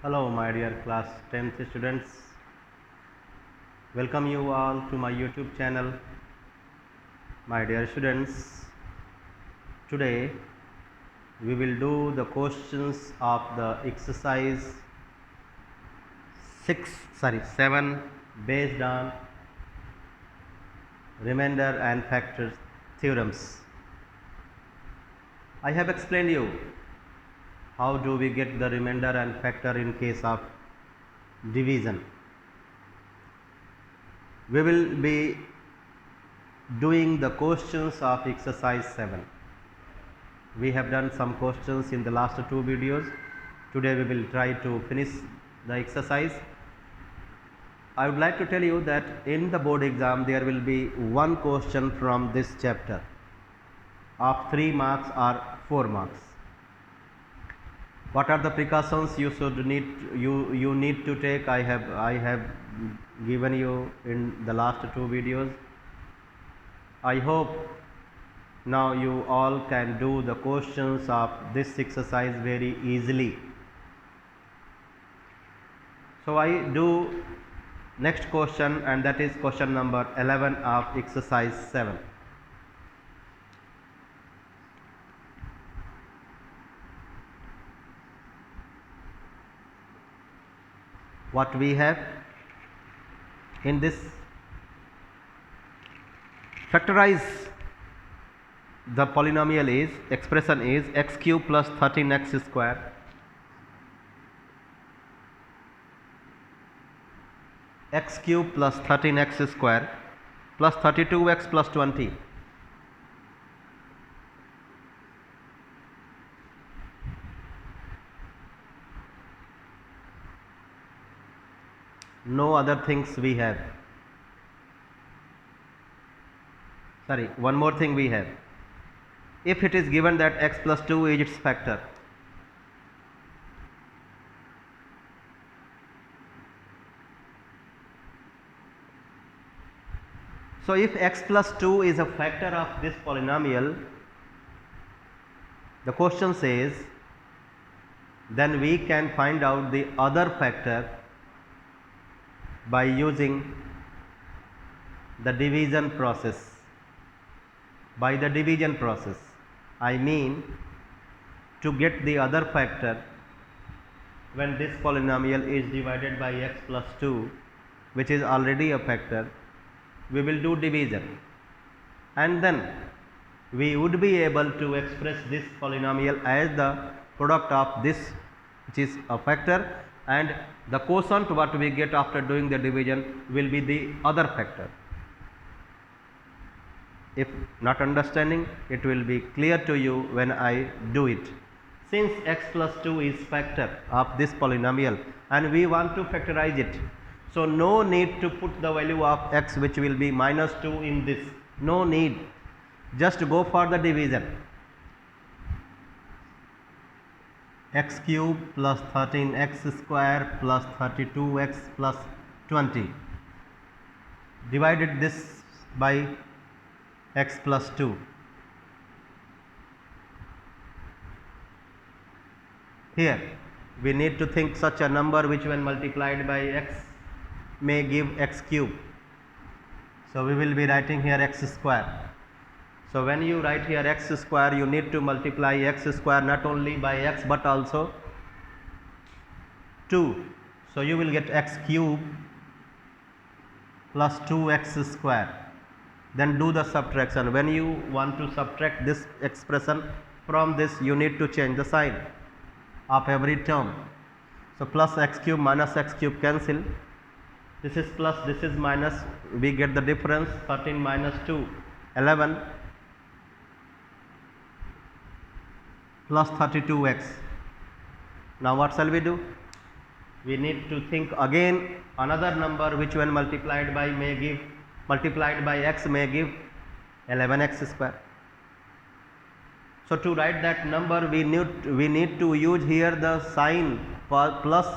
Hello, my dear class 10th students. Welcome you all to my YouTube channel. My dear students, today we will do the questions of the exercise 7 based on remainder and factor theorems. I have explained you how do we get the remainder and factor in case of division. We will be doing the questions of exercise 7. We have done some questions in the last two videos. Today we will try to finish the exercise. I would like to tell you that in the board exam there will be one question from this chapter of 3 marks or 4 marks. What are the precautions you need to take? I have given you in the last two videos. I hope now you all can do the questions of this exercise very easily. So I do next question, and that is question number 11 of exercise 7. What we have in this, factorize the polynomial is, expression is x cube plus 13x square x cube plus 13x square plus 32x plus 20. No other things we have. Sorry, one more thing we have. If it is given that x plus 2 is its factor, so if x plus 2 is a factor of this polynomial, the question says then we can find out the other factor by using the division process. By the division process, I mean to get the other factor when this polynomial is divided by x plus 2, which is already a factor, we will do division, and then we would be able to express this polynomial as the product of this, which is a factor, and the quotient what we get after doing the division will be the other factor. If not understanding, it will be clear to you when I do it. Since x plus 2 is factor of this polynomial and we want to factorize it, so no need to put the value of x which will be minus 2 in this. No need. Just go for the division. X cube plus 13x square plus 32x plus 20. Divided this by x plus 2. Here we need to think such a number which when multiplied by x may give x cube. So we will be writing here x square. So when you write here x square, you need to multiply x square not only by x but also 2. So you will get x cube plus 2x square. Then do the subtraction. When you want to subtract this expression from this, you need to change the sign of every term. So plus x cube minus x cube cancel. This is plus, this is minus. We get the difference. 13 minus 2, 11 plus 32x. Now what shall we do? We need to think again another number which when multiplied by x may give 11x square. So to write that number, we need to use here the sign for plus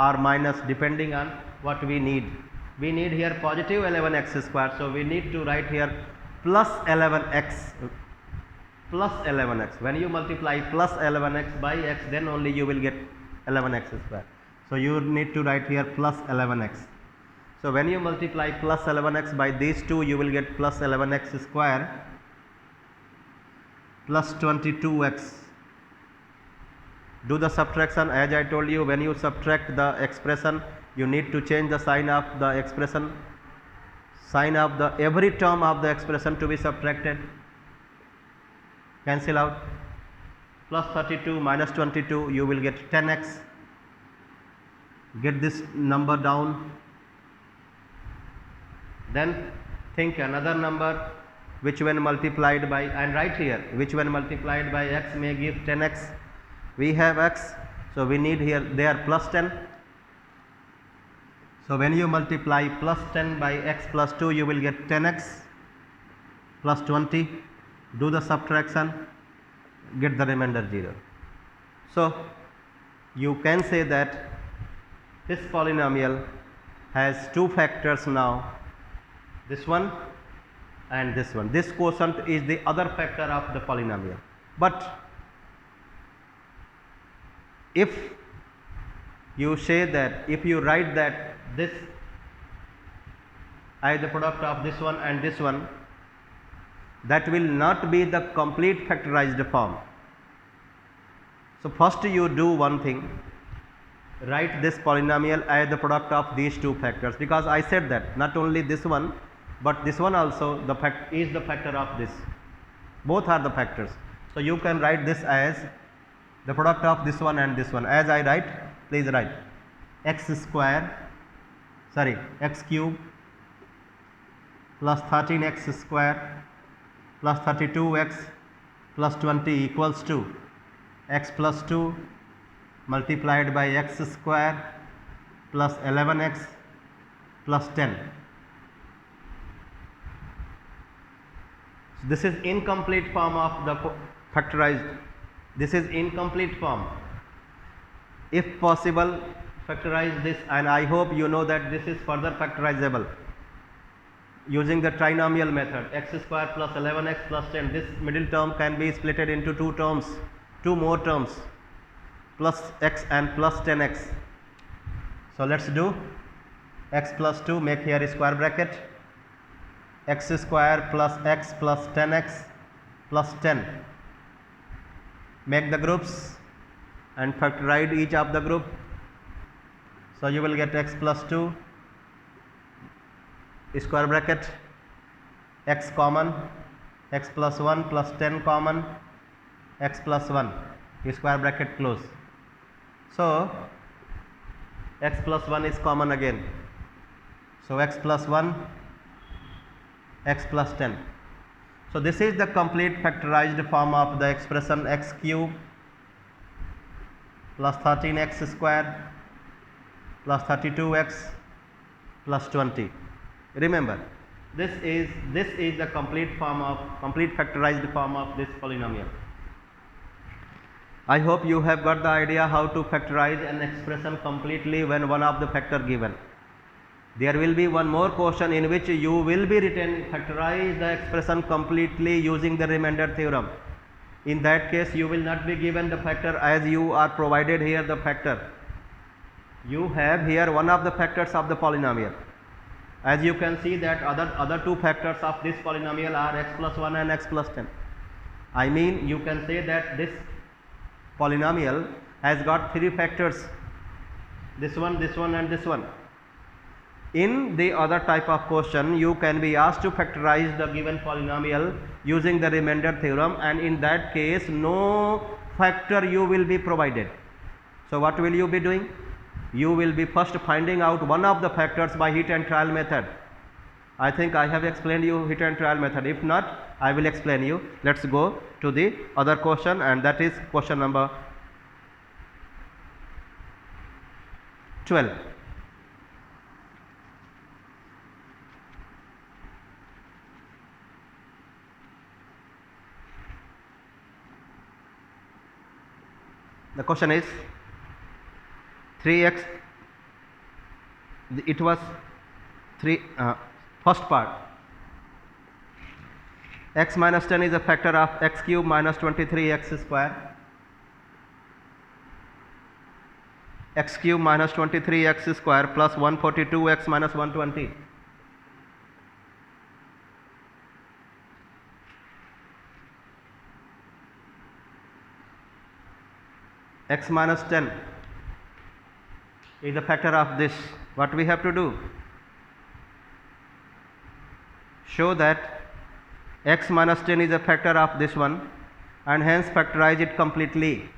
or minus depending on what we need. We need here positive 11x square, so we need to write here plus 11x. Plus 11x. When you multiply plus 11x by x, then only you will get 11x square. So you need to write here plus 11x. So when you multiply plus 11x by these two, you will get plus 11x square plus 22x. Do the subtraction. As I told you, when you subtract the expression, you need to change the sign of the expression, sign of the every term of the expression to be subtracted. Cancel out. Plus 32 minus 22, you will get 10x. Get this number down. Then think another number which when multiplied by, and write here, which when multiplied by x may give 10x. We have x, so we need here there plus 10. So when you multiply plus 10 by x plus 2, you will get 10x plus 20. Do the subtraction, get the remainder 0. So you can say that this polynomial has two factors now, this one and this one. This quotient is the other factor of the polynomial. But if you say that, if you write that this as the product of this one and this one, that will not be the complete factorized form. So first you do one thing, write this polynomial as the product of these two factors, because I said that not only this one but this one also is the factor of this. Both are the factors. So you can write this as the product of this one and this one. As I write, please write x cube plus 13x square plus 32x plus 20 equals to x plus 2 multiplied by x square plus 11x plus 10. So this is incomplete form of the factorized. This is incomplete form. If possible, factorize this, and I hope you know that this is further factorizable using the trinomial method. X square plus 11x plus 10. This middle term can be splitted into two terms, two more terms, plus x and plus 10x. So let's do x plus 2, make here a square bracket, x square plus x plus 10x plus 10. Make the groups and factorize each of the group. So you will get x plus 2 square bracket, x common, x plus 1 plus 10 common, x plus 1 square bracket close. So x plus 1 is common again. So x plus 1, x plus 10. So this is the complete factorized form of the expression x cube plus 13x square plus 32x plus 20. Remember, this is the complete factorized form of this polynomial. I hope you have got the idea how to factorize an expression completely when one of the factor given. There will be one more question in which you will be written factorize the expression completely using the remainder theorem. In that case, you will not be given the factor as you are provided here the factor. You have here one of the factors of the polynomial. As you can see that other two factors of this polynomial are x plus 1 and x plus 10. I mean, you can say that this polynomial has got three factors, this one and this one. In the other type of question, you can be asked to factorize the given polynomial using the remainder theorem, and in that case no factor you will be provided. So what will you be doing? You will be first finding out one of the factors by hit and trial method. I think I have explained you hit and trial method. If not, I will explain you. Let's go to the other question, and that is question number 12. The question is 3x, it was first part, x minus 10 is a factor of x cube minus 23x square. x cube minus 23x square plus 142x minus 120. X minus 10 is the factor of this. What we have to do? Show that x minus 10 is a factor of this one and hence factorize it completely.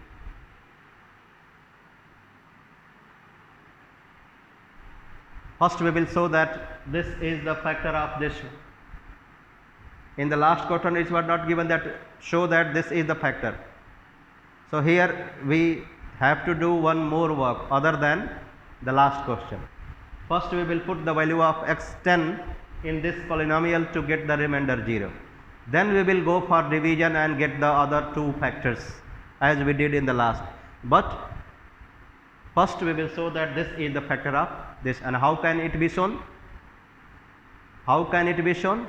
First we will show that this is the factor of this. In the last question it was not given that show that this is the factor. So here we have to do one more work other than the last question. First we will put the value of x10 in this polynomial to get the remainder 0. Then we will go for division and get the other two factors as we did in the last. But first we will show that this is the factor of this. And how can it be shown? How can it be shown?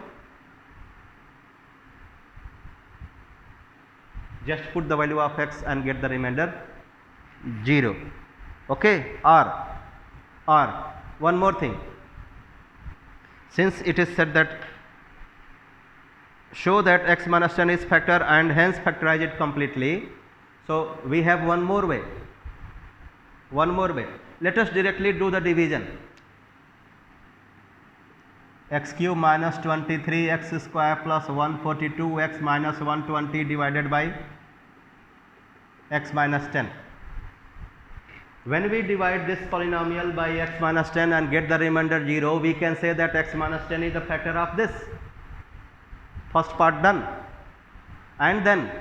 Just put the value of x and get the remainder 0. Okay, or one more thing. Since it is said that show that x minus 10 is factor and hence factorize it completely, so we have one more way. Let us directly do the division. X cube minus 23x square plus 142x minus 120 divided by x minus 10. When we divide this polynomial by x minus 10 and get the remainder 0, we can say that x minus 10 is the factor of this. First part done. And then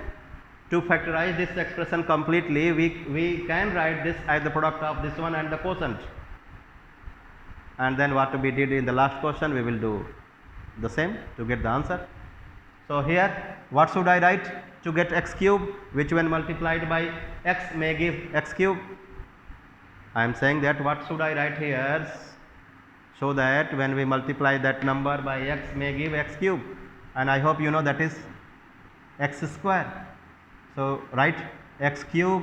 to factorize this expression completely, we can write this as the product of this one and the quotient. And then what we did in the last question, we will do the same to get the answer. So here, what should I write to get x cube, which when multiplied by x may give x cube? I am saying that what should I write here, so that when we multiply that number by x may give x cube, and I hope you know that is x square. So write x cube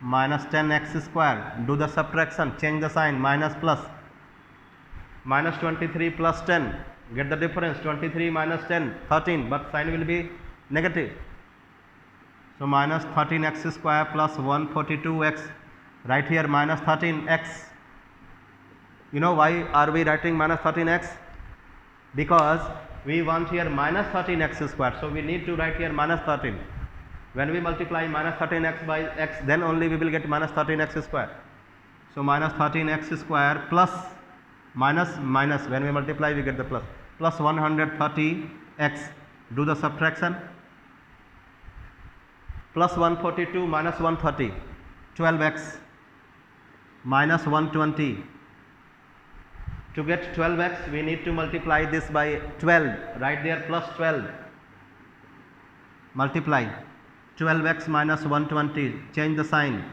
minus 10x square, do the subtraction, change the sign, minus plus, minus 23 plus 10, get the difference, 23 minus 10, 13, but sign will be negative. So minus 13x square plus 142x, right here minus 13x. You know why are we writing minus 13x? Because we want here minus 13x square, so we need to write here minus 13. When we multiply minus 13x by x, then only we will get minus 13x square. So minus 13x square plus minus, when we multiply we get the plus, plus 130x, do the subtraction, plus 142 minus 130, 12x, minus 120. To get 12x, we need to multiply this by 12, right there plus 12, multiply 12x minus 120, change the sign,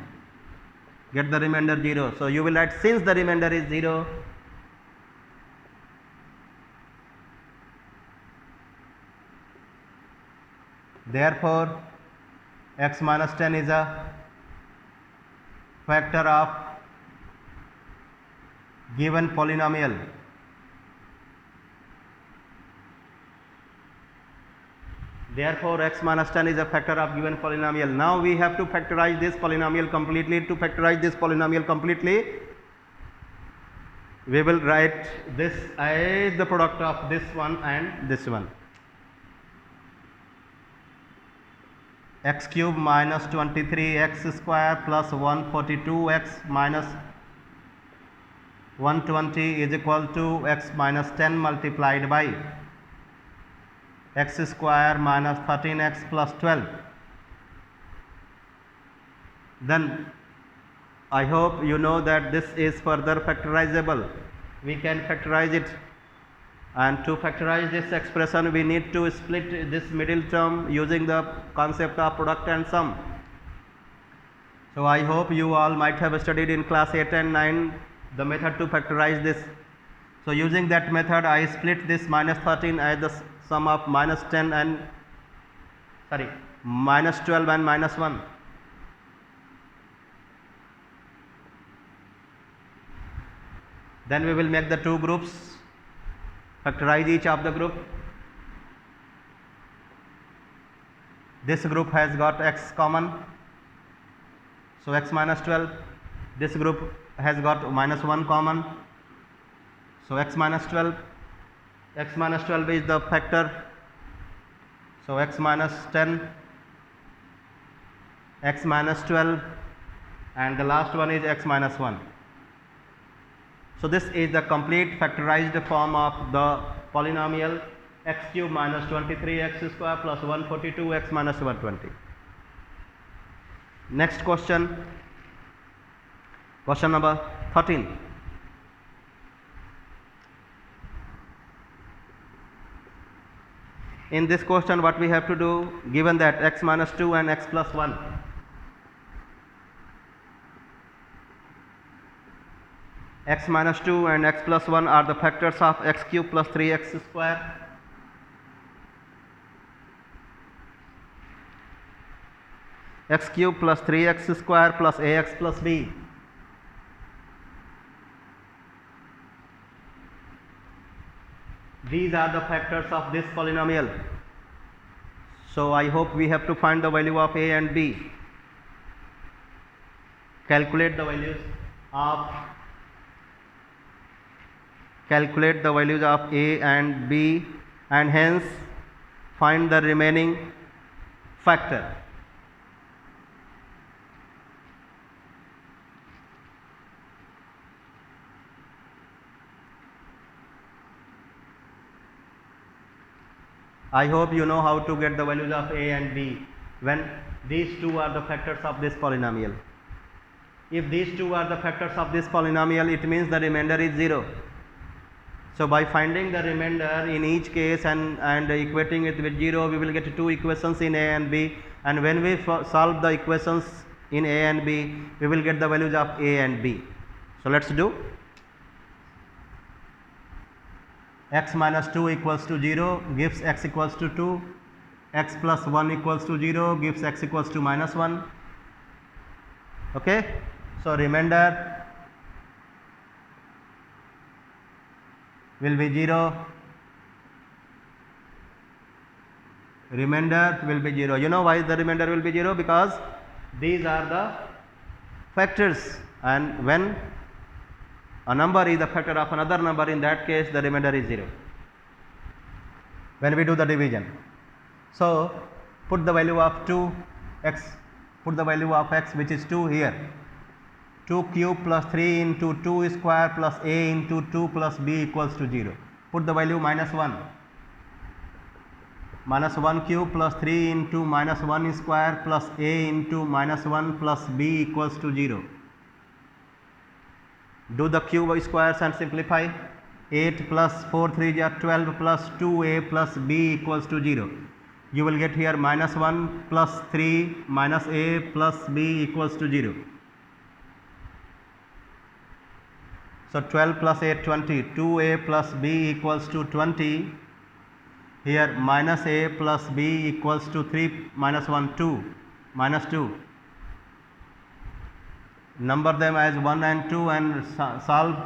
get the remainder 0. So you will write, since the remainder is 0, therefore x minus 10 is a factor of given polynomial. Therefore x minus 10 is a factor of given polynomial. Now we have to factorize this polynomial completely. To factorize this polynomial completely, we will write this as the product of this one and this one. X cube minus 23x square plus 142x minus 120 is equal to x minus 10 multiplied by x square minus 13x plus 12. Then I hope you know that this is further factorizable. We can factorize it, and to factorize this expression we need to split this middle term using the concept of product and sum. So I hope you all might have studied in class 8 and 9 the method to factorize this. So using that method I split this minus 13 as the sum of minus 10 and minus 12 and minus 1. Then we will make the two groups, factorize each of the group. This group has got x common, so x minus 12. This group has got minus 1 common, so x minus 12. X minus 12 is the factor, so x minus 10, x minus 12, and the last one is x minus 1. So this is the complete factorized form of the polynomial x cube minus 23x square plus 142x minus 120. Next question, question number 13. In this question, what we have to do, given that x minus 2 and x plus 1, x minus 2 and x plus 1 are the factors of x cube plus 3x square. X cube plus 3x square plus ax plus b. These are the factors of this polynomial. So I hope we have to find the value of a and b. Calculate the values of a and b, and hence find the remaining factor. I hope you know how to get the values of a and b when these two are the factors of this polynomial. If these two are the factors of this polynomial, it means the remainder is 0. So by finding the remainder in each case and equating it with 0, we will get two equations in a and b, and when we solve the equations in a and b, we will get the values of a and b. So let's do. X minus 2 equals to 0 gives x equals to 2, x plus 1 equals to 0 gives x equals to minus 1. Okay, so remainder will be 0. Remainder will be 0. You know why the remainder will be 0? Because these are the factors, and when a number is a factor of another number, in that case the remainder is 0 when we do the division. So put the value of x, which is 2 here. 2 cube plus 3 into 2 square plus a into 2 plus b equals to 0. Put the value minus 1. Minus 1 cube plus 3 into minus 1 square plus a into minus 1 plus b equals to 0. Do the cube squares and simplify. 8 plus 4 3 are 12 plus 2a plus b equals to 0. You will get here minus 1 plus 3 minus a plus b equals to 0. So 12 plus 8 20, 2a plus b equals to 20. Here minus a plus b equals to 3 minus 1 2 minus 2. Number them as 1 and 2 and solve.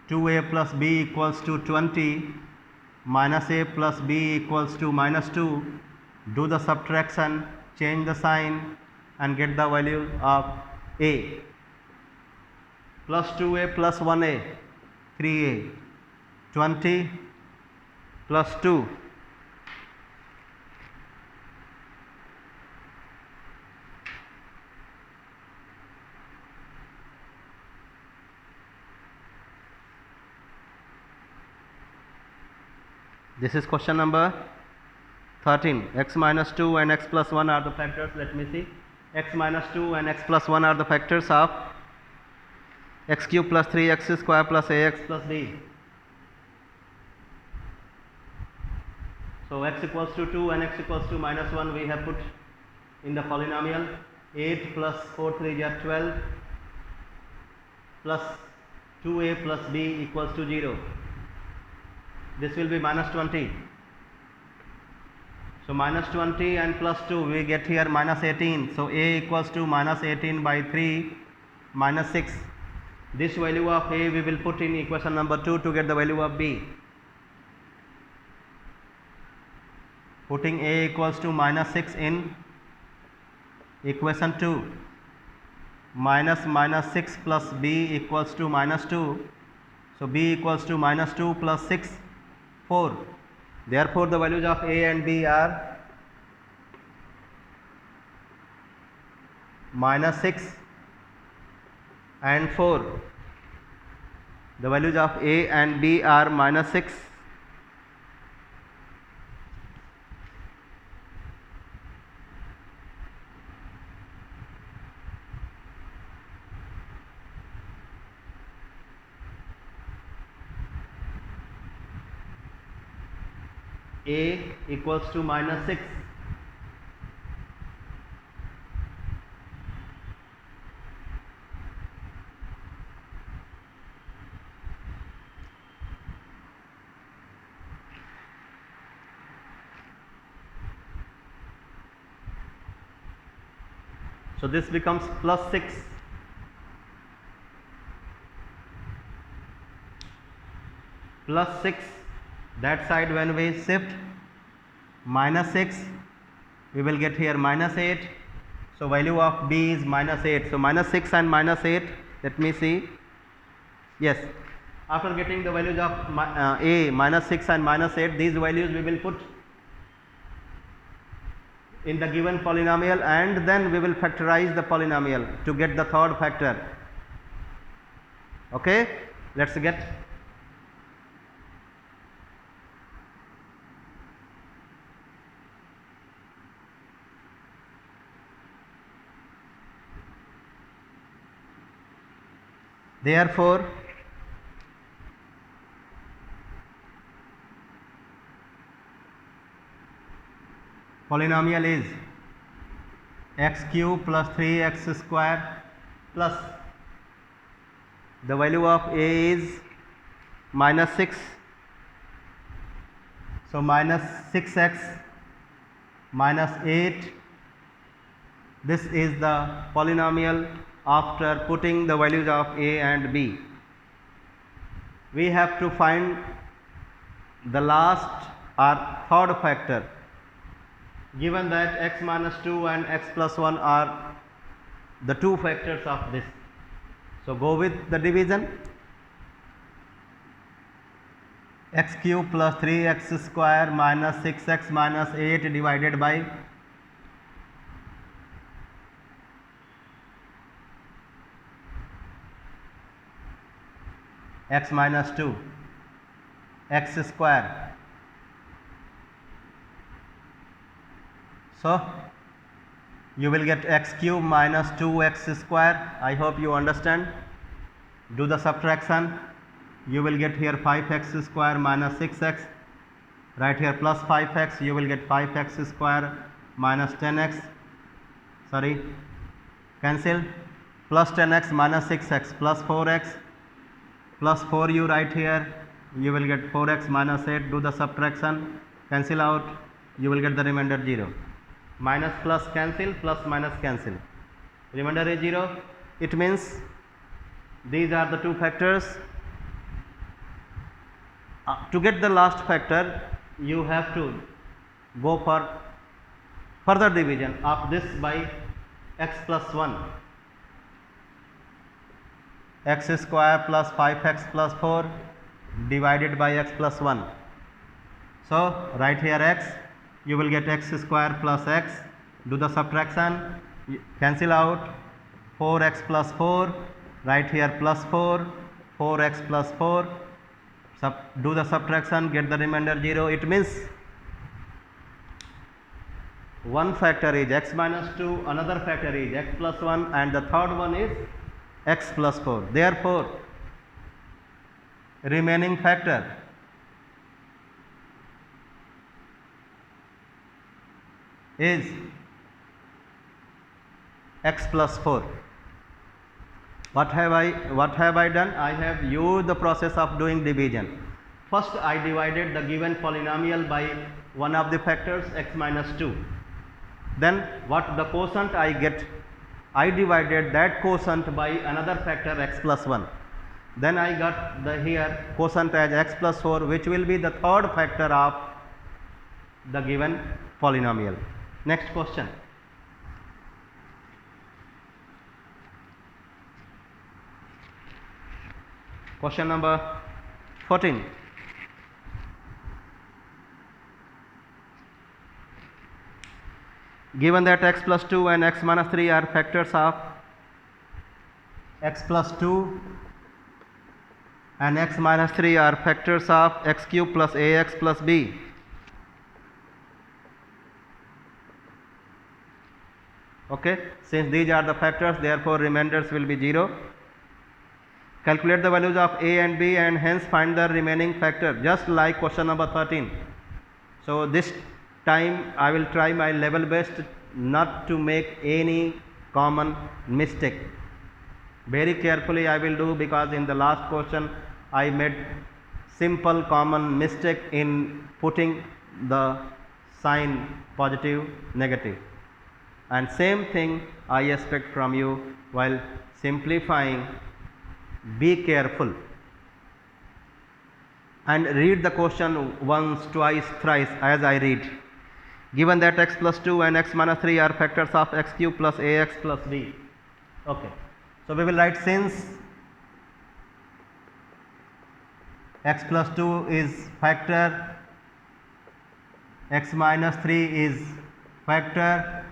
2a plus b equals to 20, minus a plus b equals to minus 2. Do the subtraction, change the sign and get the value of a. Plus 2a plus 1a, 3a, 20 plus 2. This is question number 13. X minus 2 and x plus 1 are the factors. Let me see. X minus 2 and x plus 1 are the factors of x cube plus 3x square plus ax plus b. So x equals to 2 and x equals to minus 1 we have put in the polynomial. 8 plus 4 3 are 12 plus 2a plus b equals to 0. This will be minus 20. So minus 20 and plus 2 we get here minus 18. So a equals to minus 18 by 3 minus 6. This value of a we will put in equation number 2 to get the value of b. Putting a equals to minus 6 in equation 2, minus 6 plus b equals to minus 2. So b equals to minus 2 plus 6, 4. Therefore, the values of a and b are minus 6 and 4. The values of a and b are minus 6 a equals to minus 6. So this becomes plus 6. Plus 6, that side when we shift minus 6, we will get here minus 8. So value of b is minus 8. So minus 6 and minus 8, let me see. Yes, after getting the values of a minus 6 and minus 8, these values we will put in the given polynomial, and then we will factorize the polynomial to get the third factor. Okay, let's get. Therefore, polynomial is x cube plus 3x square plus the value of a is minus 6. So minus 6x minus 8. This is the polynomial after putting the values of a and b. We have to find the last or third factor, given that x minus 2 and x plus 1 are the two factors of this. So go with the division. X cube plus 3x square minus 6x minus 8 divided by x minus 2 x square. So you will get x cube minus 2x square. I hope you understand. Do the subtraction. You will get here 5x square minus 6x. Right here plus 5x. You will get 5x square minus 10x. Sorry, cancel. Plus 10x minus 6x plus 4x. Plus 4 you write here, you will get 4x minus 8, do the subtraction, cancel out, you will get the remainder 0. Minus plus cancel, plus minus cancel, remainder is 0. It means these are the two factors. To get the last factor, you have to go for further division of this by x plus 1. X square plus 5x plus 4 divided by x plus 1. So write here x, you will get x square plus x, do the subtraction, cancel out, 4x plus 4, write here plus 4, 4x plus 4, do the subtraction, get the remainder 0. It means one factor is x minus 2, another factor is x plus 1, and the third one is x plus 4. Therefore, remaining factor is x plus 4. What have I done? I have used the process of doing division. First I divided the given polynomial by one of the factors x minus 2. Then what the quotient I get I divided that quotient by another factor x plus 1. Then I got the here quotient as x plus 4, which will be the third factor of the given polynomial. Next question. Question number 14. Given that x plus 2 and x minus 3 are factors of x plus 2 and x minus 3 are factors of x cube plus ax plus b. Okay, since these are the factors, therefore remainders will be 0. Calculate the values of a and b and hence find the remaining factor, just like question number 13. So this time I will try my level best not to make any common mistake. Very carefully I will do, because in the last question I made simple common mistake in putting the sign positive negative, and same thing I expect from you while simplifying. Be careful and read the question once, twice, thrice as I read. Given that x plus 2 and x minus 3 are factors of x cube plus ax plus b. Okay, so we will write, since x plus 2 is factor, x minus 3 is factor,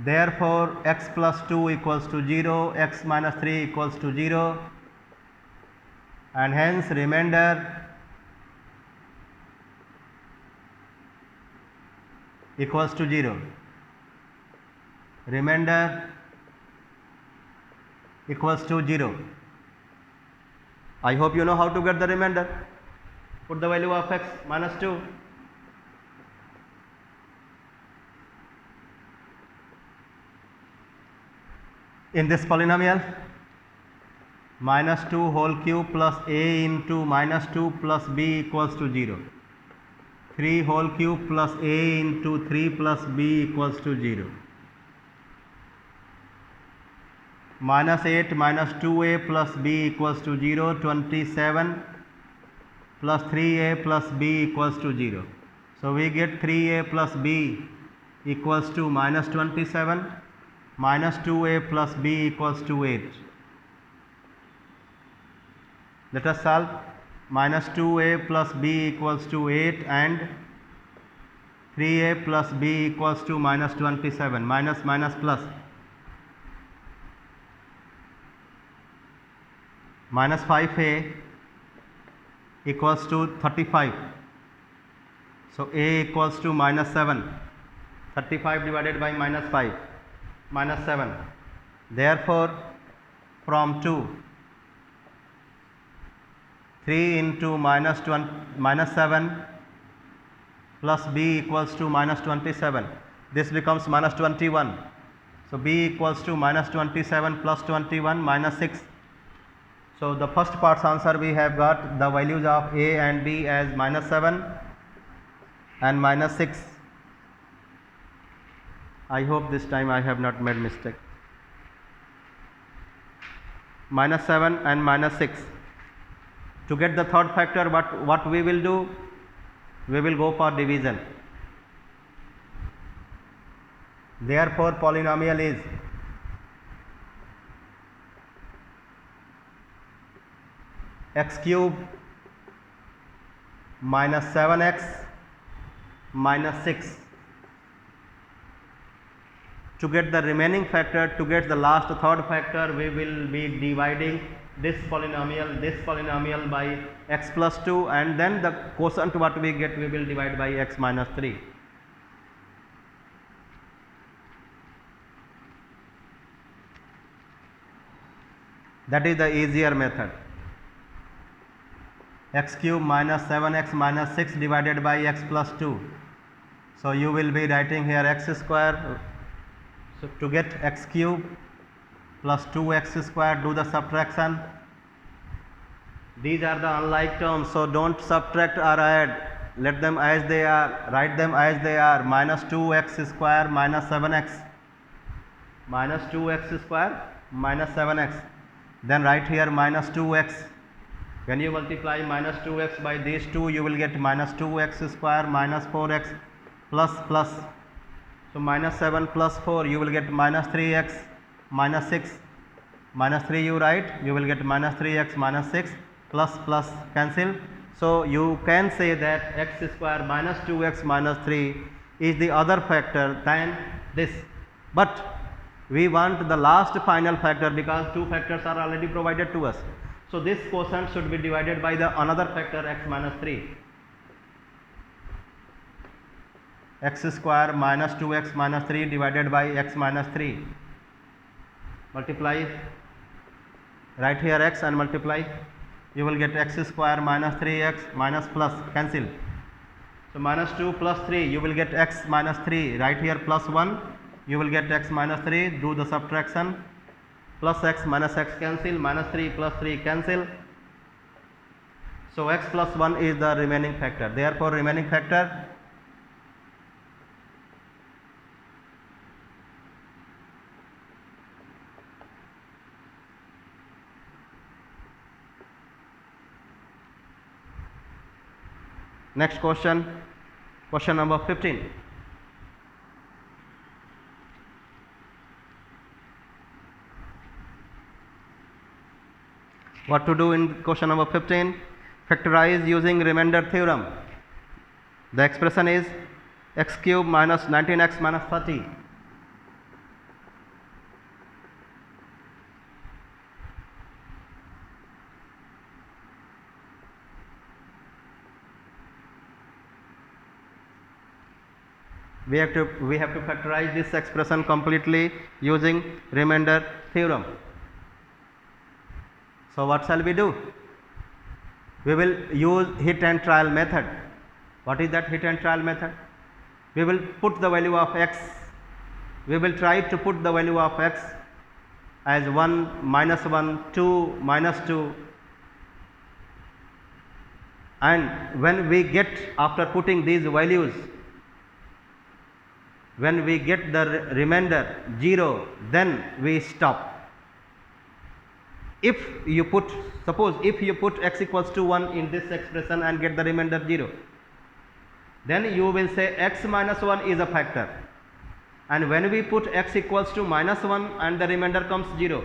therefore x plus 2 equals to 0, x minus 3 equals to 0, and hence remainder equals to 0. Remainder equals to 0. I hope you know how to get the remainder. Put the value of x minus 2. In this polynomial, minus 2 whole cube plus a into minus 2 plus b equals to 0. 3 whole cube plus a into 3 plus b equals to 0. Minus 8 minus 2a plus b equals to 0. 27 plus 3a plus b equals to 0. So we get 3a plus b equals to minus 27, minus 2a plus b equals to 8. Let us solve. Minus 2a plus b equals to 8 and 3a plus b equals to minus 27. Minus minus plus. Minus 5a equals to 35. So a equals to minus 7. 35 divided by minus 5. Minus 7. Therefore, from 2, 3 into minus 7 plus b equals to minus 27. This becomes minus 21. So b equals to minus 27 plus 21 minus 6. So the first part's answer, we have got the values of a and b as minus 7 and minus 6. I hope this time I have not made mistake. Minus 7 and minus 6. To get the third factor, what we will do? We will go for division. Therefore, polynomial is x cube minus 7x minus 6. To get the remaining factor, to get the last third factor, we will be dividing this polynomial by x plus 2, and then the quotient what we get, we will divide by x minus 3. That is the easier method. X cube minus 7x minus 6 divided by x plus 2. So you will be writing here x square. So to get x cube plus 2x square, do the subtraction. These are the unlike terms, so don't subtract or add, let them as they are, write them as they are. Minus 2x square minus 7x minus 2x square minus 7x. Then write here minus 2x. When you multiply minus 2x by these two, you will get minus 2x square minus 4x plus plus. So minus 7 plus 4, you will get minus 3x minus 6. Minus 3 you write, you will get minus 3x minus 6 plus plus cancel. So you can say that x square minus 2x minus 3 is the other factor than this. But we want the last final factor because two factors are already provided to us. So this quotient should be divided by the another factor x minus 3. X square minus 2x minus 3 divided by x minus 3. Multiply, write here x and multiply. You will get x square minus 3x minus plus cancel. So minus 2 plus 3, you will get x minus 3, write here plus 1, you will get x minus 3, do the subtraction, plus x minus x cancel, minus 3 plus 3 cancel. So x plus 1 is the remaining factor. Therefore remaining factor next question, question number 15. What to do in question number 15? Factorize using remainder theorem. The expression is x cube minus 19x minus 30. We have to factorize this expression completely using remainder theorem. So what shall we do? We will use hit and trial method. What is that hit and trial method? We will put the value of x. We will try to put the value of x as 1, minus 1, 2, minus 2. And when we get, after putting these values, when we get the remainder 0, then we stop. If you put, suppose if you put x equals to 1 in this expression and get the remainder 0, then you will say x minus 1 is a factor. And when we put x equals to minus 1 and the remainder comes 0,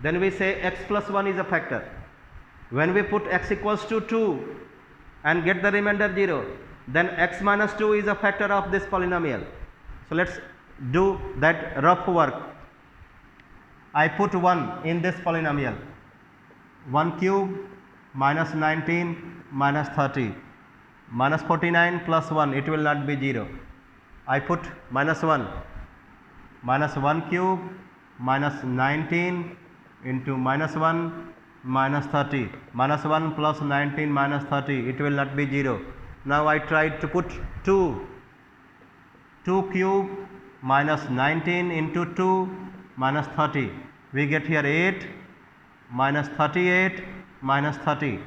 then we say x plus 1 is a factor. When we put x equals to 2 and get the remainder 0, then x minus 2 is a factor of this polynomial. So let's do that rough work. I put 1 in this polynomial, 1 cube minus 19 minus 30 minus 49 plus 1, it will not be 0. I put minus 1, minus 1 cube minus 19 into minus 1 minus 30, minus 1 plus 19 minus 30, it will not be 0. Now I tried to put 2 cube minus 19 into 2 minus 30, we get here 8 minus 38 minus 30,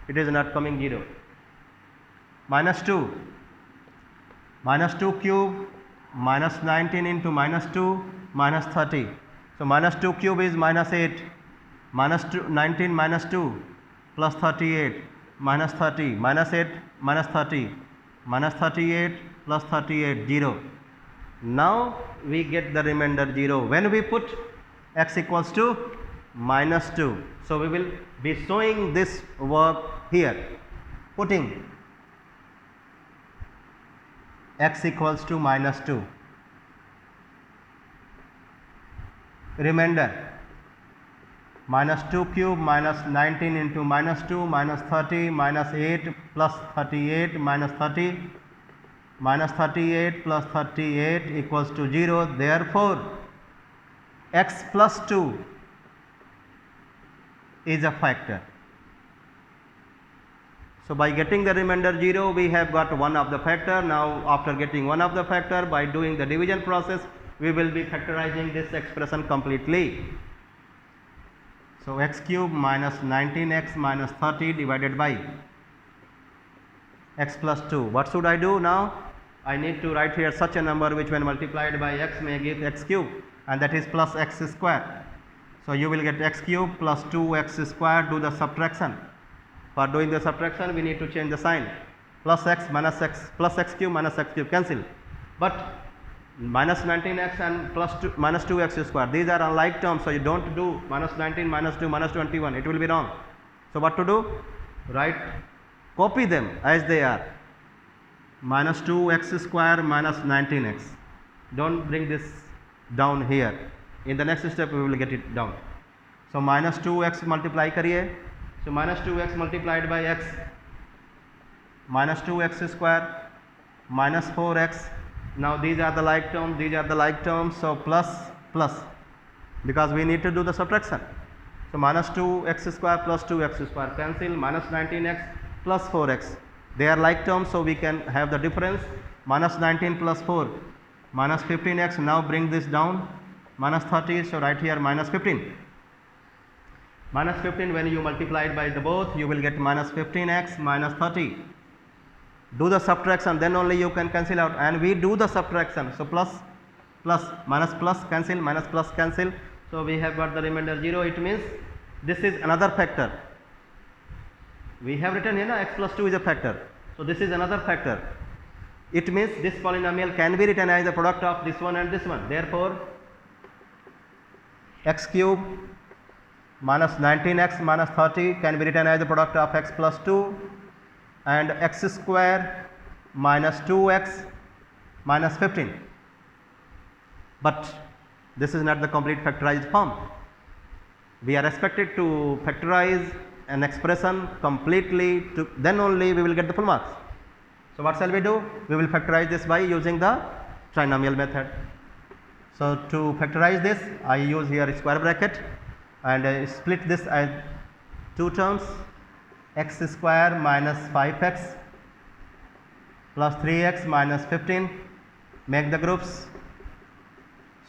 it is not coming 0. Minus 2 cube minus 19 into minus 2 minus 30, so minus 2 cube is minus 8, minus 19 minus 2 plus 38 minus 30 minus 8 minus 30 minus 38 plus 38, 0. Now we get the remainder 0 when we put x equals to minus 2. So we will be showing this work here, putting x equals to minus 2, remainder minus 2 cube minus 19 into minus 2 minus 30 minus 8 plus 38 minus 30 minus 38 plus 38 equals to 0. Therefore x plus 2 is a factor. So by getting the remainder 0, we have got one of the factor. Now after getting one of the factor, by doing the division process, we will be factorizing this expression completely. So x cube minus 19x minus 30 divided by x plus 2. What should I do now? I need to write here such a number which when multiplied by x may give x cube, and that is plus x square. So you will get x cube plus 2x square. Do the subtraction. For doing the subtraction, we need to change the sign. Plus x minus x, plus x cube minus x cube cancel. But minus 19x and minus 2x square, these are unlike terms, so you don't do minus 19 minus 2 minus 21, it will be wrong. So what to do? Write, copy them as they are. Minus 2x square minus 19x. Don't bring this down here. In the next step we will get it down. So minus 2x multiply kariye. So minus 2x multiplied by x, minus 2x square minus 4x. Now these are the like terms, these are the like terms, so plus plus, because we need to do the subtraction. So minus 2x square plus 2x square cancel, minus 19x plus 4x. They are like terms, so we can have the difference. Minus 19 plus 4, minus 15x. Now bring this down, minus 30, so right here minus 15. Minus 15, when you multiply it by the both, you will get minus 15x minus 30. Do the subtraction, then only you can cancel out, and we do the subtraction. So plus plus minus plus cancel, minus plus cancel, so we have got the remainder 0. It means this is another factor. We have written here x plus 2 is a factor, so this is another factor. It means this polynomial can be written as the product of this one and this one. Therefore x cube minus 19x minus 30 can be written as the product of x plus 2 and x square minus 2x minus 15. But this is not the complete factorized form. We are expected to factorize an expression completely, then only we will get the full marks. So what shall we do? We will factorize this by using the trinomial method. So to factorize this, I use here a square bracket and split this as two terms, x square minus 5x plus 3x minus 15, make the groups.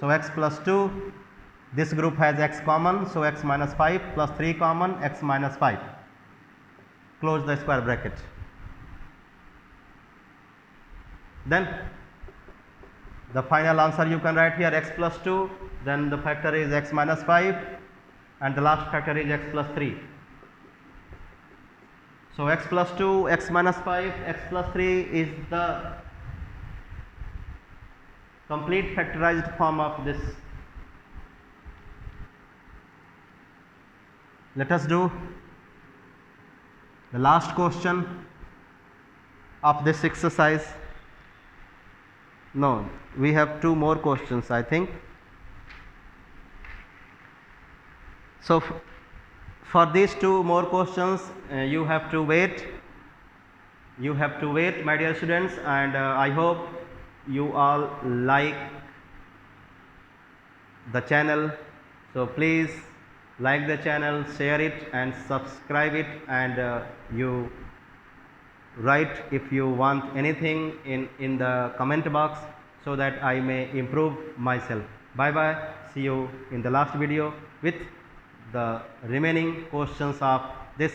So x plus 2, this group has x common, so x minus 5 plus 3 common, x minus 5. Close the square bracket. Then the final answer you can write here, x plus 2, then the factor is x minus 5 and the last factor is x plus 3. So x plus 2, x minus 5, x plus 3 is the complete factorized form of this. Let us do the last question of this exercise. No, we have two more questions, I think. So for these two more questions, you have to wait. You have to wait, my dear students, and I hope you all like the channel. So please like the channel, share it and subscribe it, and you write if you want anything in the comment box so that I may improve myself. Bye bye. See you in the last video with the remaining questions of this